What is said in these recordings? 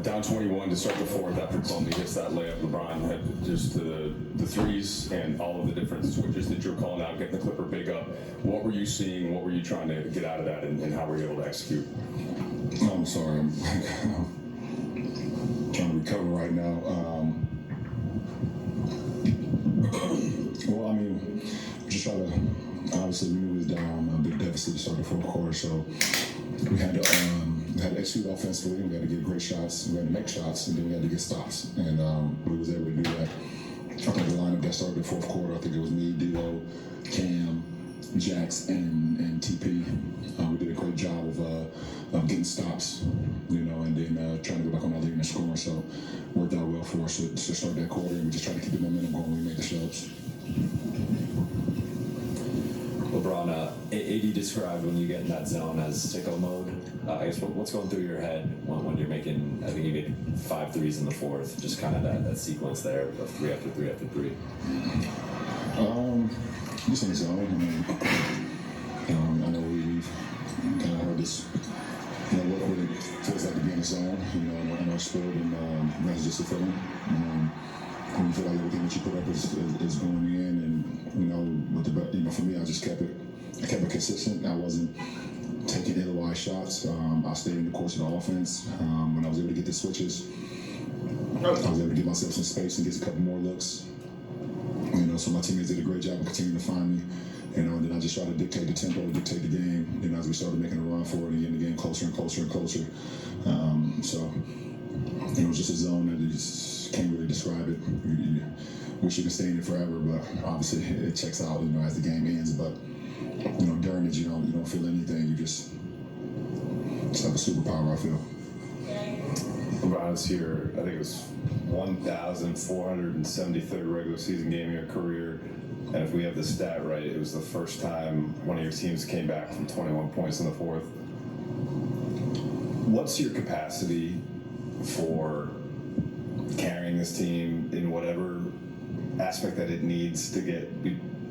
Down 21 to start the fourth after Plumlee hits that layup. LeBron had just the threes and all of the different switches that you're calling out, getting the Clipper big up. What were you seeing? What were you trying to get out of that, and how were you able to execute? I'm sorry, I'm trying to recover right now. Well, I mean, just try to. Obviously, we knew we was down a big deficit to start the fourth quarter, so we had to execute offensively. We had to get great shots. We had to make shots, and then we had to get stops. And we was able to do that. I think the lineup that started the fourth quarter, I think it was me, D'Lo, Cam, Jax, and TP. We did a great job of getting stops, and then trying to go back on our lead and score. So worked out well for us to start that quarter, and we just tried to keep the momentum going when we made the subs. LeBron, AD described when you get in that zone as sicko mode. I guess what's going through your head when you're making, I think you made 5 threes in the fourth, just kind of that sequence there of 3 after 3 after 3. Just in the zone. I know we've kind of heard this, what it feels like to be in the zone, in our sport, and that's just a feeling. When you feel like everything that you put up is going in, and for me, I just kept it consistent. I wasn't taking otherwise shots. I stayed in the course of the offense. When I was able to get the switches, I was able to give myself some space and get a couple more looks. So my teammates did a great job of continuing to find me. And then I just tried to dictate the tempo, dictate the game. As we started making a run for it and getting the game closer and closer and closer. It was just a zone that you just can't really describe it. You wish you could stay in it forever, but obviously it checks out, as the game ends. But during it, you don't feel anything. You just have a superpower, I feel. LeBron is here, I think it was 1,473rd regular season game in your career. And if we have the stat right, it was the first time one of your teams came back from 21 points in the fourth. What's your capacity for carrying this team in whatever aspect that it needs to get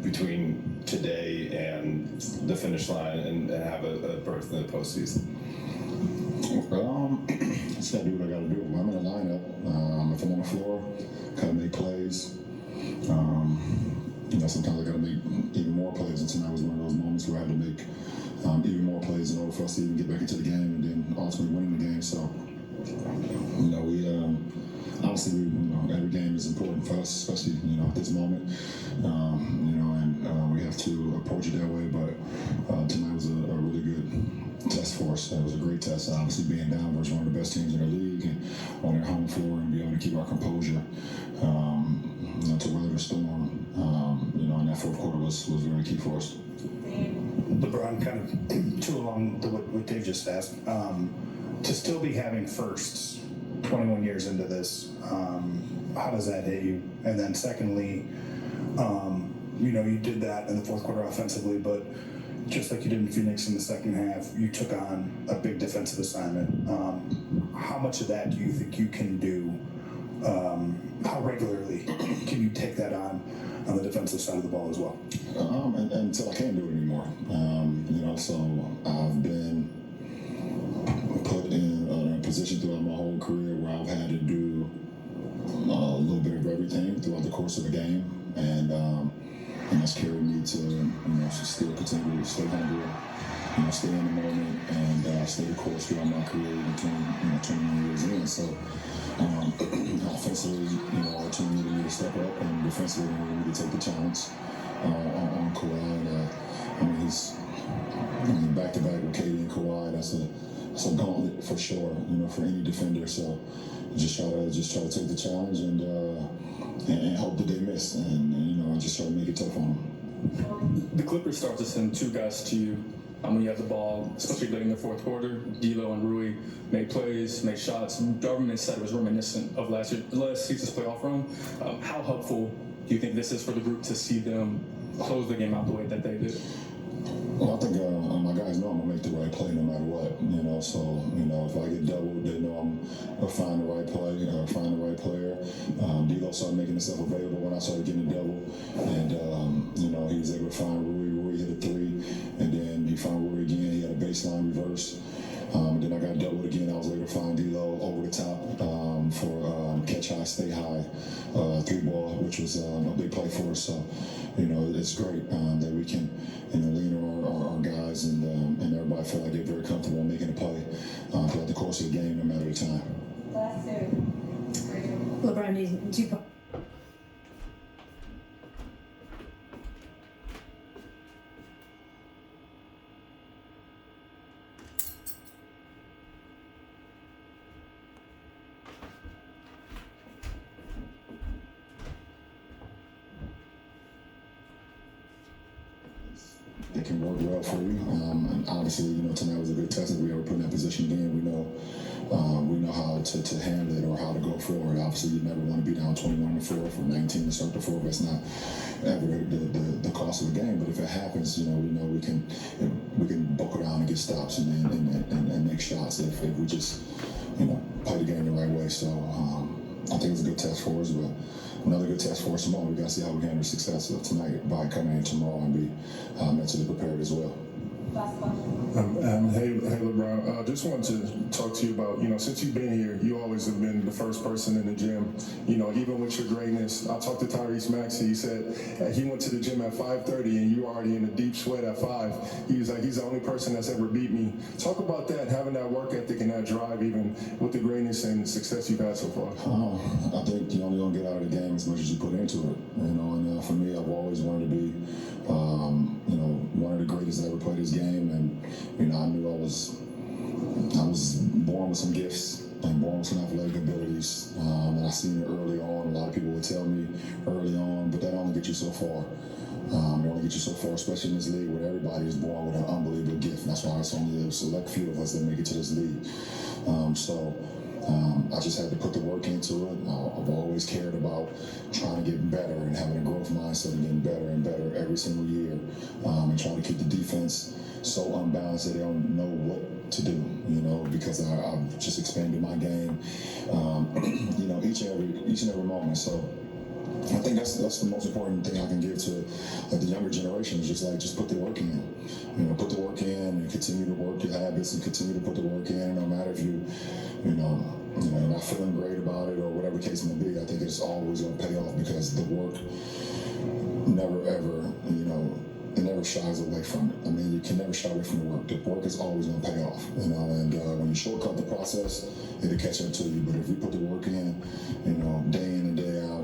between today and the finish line and have a berth in the postseason? I just got to do what I got to do. I'm in a lineup. If I'm on the floor, kind of make plays. Sometimes I got to make even more plays, and tonight was one of those moments where I had to make even more plays in order for us to even get back into the game and then ultimately winning the game. So, we obviously, every game is important for us, especially, at this moment. And we have to approach it that way. But tonight was a really good test for us. It was a great test, obviously, being down versus one of the best teams in the league and on their home floor and be able to keep our composure, to weather the storm. And that fourth quarter was very key for us. LeBron, kind of too along to what Dave just asked, to still be having firsts 21 years into this, how does that hit you? And then secondly, you did that in the fourth quarter offensively, but just like you did in Phoenix in the second half, you took on a big defensive assignment. How much of that do you think you can do? How regularly can you take that on the defensive side of the ball as well? Until I can't do it anymore. So I've been put in a position throughout my whole career where I've had to do a little bit of everything throughout the course of the game, and that's carried me to still continue to stay hungry, stay in the moment, and stay the course throughout my career, even 21 years in. So offensively, our team needed me to step up, and defensively, we needed me to take the challenge on Kawhi. He's back-to-back with KD and Kawhi. That's a gauntlet for sure, for any defender. So just try to take the challenge and hope that they miss, and just try to make it tough on them. The Clippers start to send 2 guys to you when you have the ball, especially late in the fourth quarter. D'Lo and Rui made plays, made shots. Darvin said it was reminiscent of last season's playoff run. How helpful do you think this is for the group to see them close the game out the way that they did? Well, I think my guys know I'm gonna make the right play no matter what. So if I get doubled, they know I'm gonna find the right play, find the right player. D'Lo started making himself available when I started getting a double, and he was able to find Rui. Rui hit a 3, and then he found Rui again. He had a baseline reverse. Then I got doubled again. I was able to find D'Lo over the top. stay high three ball, which was a big play for us. So, it's great that we can, lean on our guys and everybody feel like they're very comfortable making a play throughout the course of the game, no matter the time. LeBron needs 2 points. It can work well for you. And obviously, tonight was a good test. If we ever put in that position again, we know how to handle it or how to go forward. Obviously, you never want to be down 21 in the fourth or 19 to start the fourth. That's not ever the cost of the game. But if it happens, we know we can buckle down and get stops and make shots if we just play the game the right way. So I think it was a good test for us, but another good test for us tomorrow. We got to see how we handle the success of tonight by coming in tomorrow and be mentally prepared as well. Hey, LeBron. Just wanted to talk to you about, since you've been here, you always have been the first person in the gym. Even with your greatness, I talked to Tyrese Maxey. He said he went to the gym at 5:30 and you were already in a deep sweat at 5. He was like, he's the only person that's ever beat me. Talk about that, having that work ethic and that drive, even with the greatness and success you've had so far. I think you only gonna get out of the game as much as you put into it. And for me, I've always wanted to be, one of the greatest that ever played this game. And I knew I was born with some gifts and born with some athletic abilities. And I seen it early on. A lot of people would tell me early on, but that only gets you so far. It only gets you so far, especially in this league where everybody is born with an unbelievable gift. And that's why it's only a select few of us that make it to this league. I just had to put the work into it. I've always cared about trying to get better and having a growth mindset and getting better and better every single year, and trying to keep the defense so unbalanced that they don't know what to do, because I've just expanded my game, each and every moment. So I think that's the most important thing I can give to the younger generation is just put the work in. Put the work in and continue to work your habits and continue to put the work in. No matter if you're not feeling great about it or whatever the case may be, I think it's always going to pay off because the work never ever, it never shies away from it. I mean, you can never shy away from the work. The work is always going to pay off, and when you shortcut the process, it'll catch up to you. But if you put the work in, day in and day out,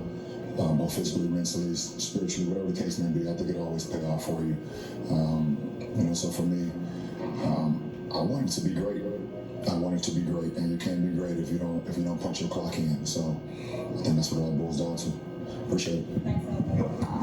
both physically, mentally, spiritually, whatever the case may be, I think it always pay off for you. So for me, I want it to be great. I want it to be great, and you can't be great if you don't punch your clock in. So I think that's what it all boils down to. Appreciate it.